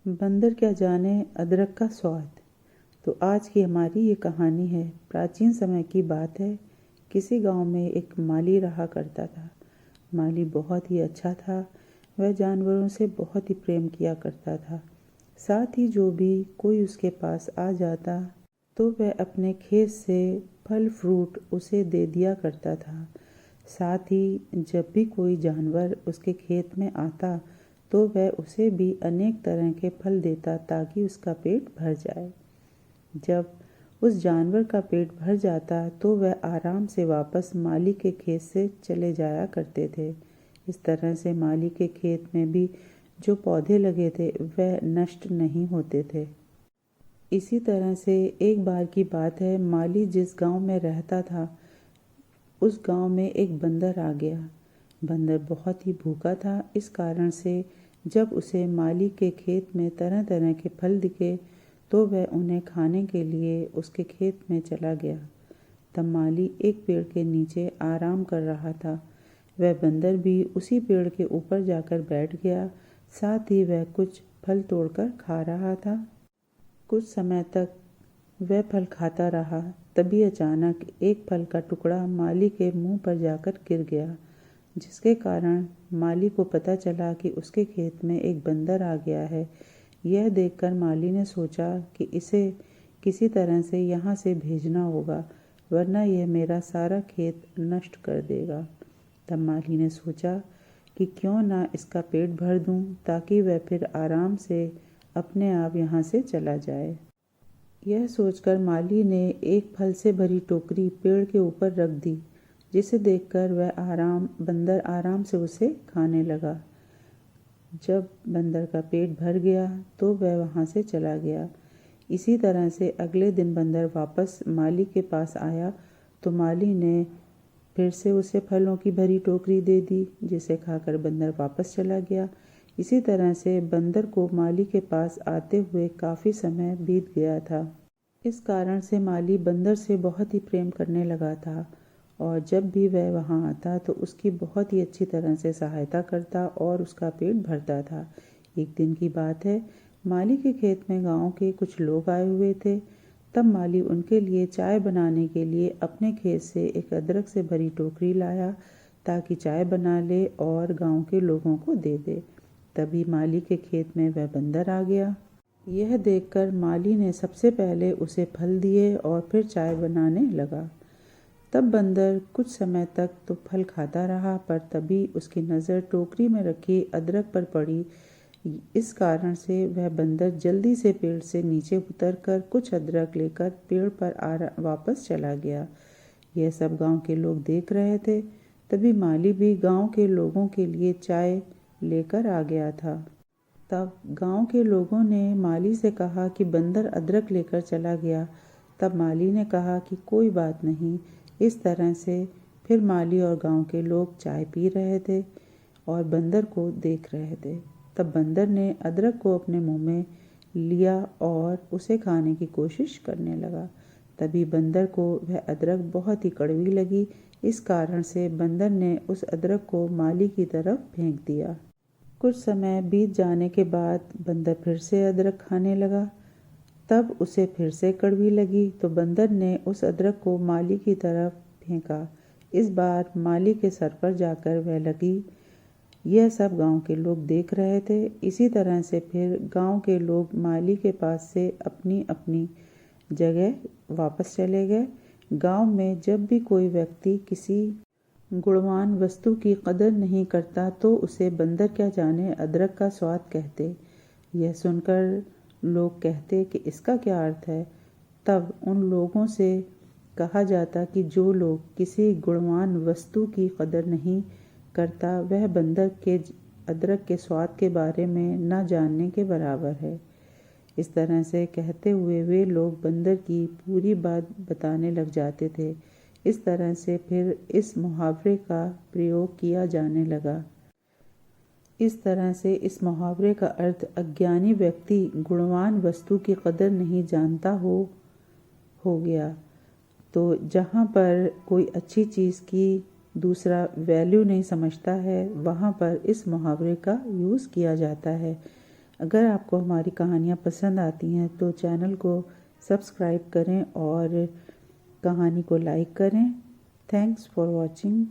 बंदर क्या जाने अदरक का स्वाद। तो आज की हमारी ये कहानी है। प्राचीन समय की बात है। किसी गांव में एक माली रहा करता था। माली बहुत ही अच्छा था। वह जानवरों से बहुत ही प्रेम किया करता था। साथ ही जो भी कोई उसके पास आ जाता तो वह अपने खेत से फल फ्रूट उसे दे दिया करता था। साथ ही जब भी कोई जानवर उसके खेत में आता तो वह उसे भी अनेक तरह के फल देता ताकि उसका पेट भर जाए। जब उस जानवर का पेट भर जाता तो वह आराम से वापस माली के खेत से चले जाया करते थे। इस तरह से माली के खेत में भी जो पौधे लगे थे वह नष्ट नहीं होते थे। इसी तरह से एक बार की बात है, माली जिस गांव में रहता था उस गांव में एक बंदर आ गया। बंदर बहुत ही भूखा था। इस कारण से जब उसे माली के खेत में तरह तरह के फल दिखे तो वह उन्हें खाने के लिए उसके खेत में चला गया। तब माली एक पेड़ के नीचे आराम कर रहा था। वह बंदर भी उसी पेड़ के ऊपर जाकर बैठ गया। साथ ही वह कुछ फल तोड़कर खा रहा था। कुछ समय तक वह फल खाता रहा। तभी अचानक एक फल का टुकड़ा माली के मुंह पर जाकर गिर गया, जिसके कारण माली को पता चला कि उसके खेत में एक बंदर आ गया है। यह देखकर माली ने सोचा कि इसे किसी तरह से यहाँ से भेजना होगा, वरना यह मेरा सारा खेत नष्ट कर देगा। तब माली ने सोचा कि क्यों ना इसका पेट भर दूं ताकि वह फिर आराम से अपने आप यहाँ से चला जाए। यह सोचकर माली ने एक फल से भरी टोकरी पेड़ के ऊपर रख दी, जिसे देखकर बंदर आराम से उसे खाने लगा। जब बंदर का पेट भर गया तो वह वहाँ से चला गया। इसी तरह से अगले दिन बंदर वापस माली के पास आया तो माली ने फिर से उसे फलों की भरी टोकरी दे दी, जिसे खाकर बंदर वापस चला गया। इसी तरह से बंदर को माली के पास आते हुए काफ़ी समय बीत गया था। इस कारण से माली बंदर से बहुत ही प्रेम करने लगा था और जब भी वह वहाँ आता तो उसकी बहुत ही अच्छी तरह से सहायता करता और उसका पेट भरता था। एक दिन की बात है, माली के खेत में गांव के कुछ लोग आए हुए थे। तब माली उनके लिए चाय बनाने के लिए अपने खेत से एक अदरक से भरी टोकरी लाया ताकि चाय बना ले और गांव के लोगों को दे दे। तभी माली के खेत में वह बंदर आ गया। यह देखकर माली ने सबसे पहले उसे फल दिए और फिर चाय बनाने लगा। तब बंदर कुछ समय तक तो फल खाता रहा, पर तभी उसकी नज़र टोकरी में रखी अदरक पर पड़ी। इस कारण से वह बंदर जल्दी से पेड़ से नीचे उतरकर कुछ अदरक लेकर पेड़ पर वापस चला गया। यह सब गांव के लोग देख रहे थे। तभी माली भी गांव के लोगों के लिए चाय लेकर आ गया था। तब गांव के लोगों ने माली से कहा कि बंदर अदरक लेकर चला गया। तब माली ने कहा कि कोई बात नहीं। इस तरह से फिर माली और गांव के लोग चाय पी रहे थे और बंदर को देख रहे थे। तब बंदर ने अदरक को अपने मुंह में लिया और उसे खाने की कोशिश करने लगा। तभी बंदर को वह अदरक बहुत ही कड़वी लगी। इस कारण से बंदर ने उस अदरक को माली की तरफ फेंक दिया। कुछ समय बीत जाने के बाद बंदर फिर से अदरक खाने लगा। तब उसे फिर से कड़वी लगी तो बंदर ने उस अदरक को माली की तरफ फेंका। इस बार माली के सर पर जाकर वह लगी। यह सब गांव के लोग देख रहे थे। इसी तरह से फिर गांव के लोग माली के पास से अपनी अपनी जगह वापस चले गए। गांव में जब भी कोई व्यक्ति किसी गुणवान वस्तु की कदर नहीं करता तो उसे बंदर क्या जाने अदरक का स्वाद कहते। यह सुनकर लोग कहते कि इसका क्या अर्थ है। तब उन लोगों से कहा जाता कि जो लोग किसी गुणवान वस्तु की कदर नहीं करता वह बंदर के अदरक के स्वाद के बारे में न जानने के बराबर है। इस तरह से कहते हुए वे लोग बंदर की पूरी बात बताने लग जाते थे। इस तरह से फिर इस मुहावरे का प्रयोग किया जाने लगा। इस तरह से इस मुहावरे का अर्थ अज्ञानी व्यक्ति गुणवान वस्तु की कदर नहीं जानता हो गया। तो जहाँ पर कोई अच्छी चीज़ की दूसरा वैल्यू नहीं समझता है, वहाँ पर इस मुहावरे का यूज़ किया जाता है। अगर आपको हमारी कहानियाँ पसंद आती हैं तो चैनल को सब्सक्राइब करें और कहानी को लाइक करें। Thanks for watching.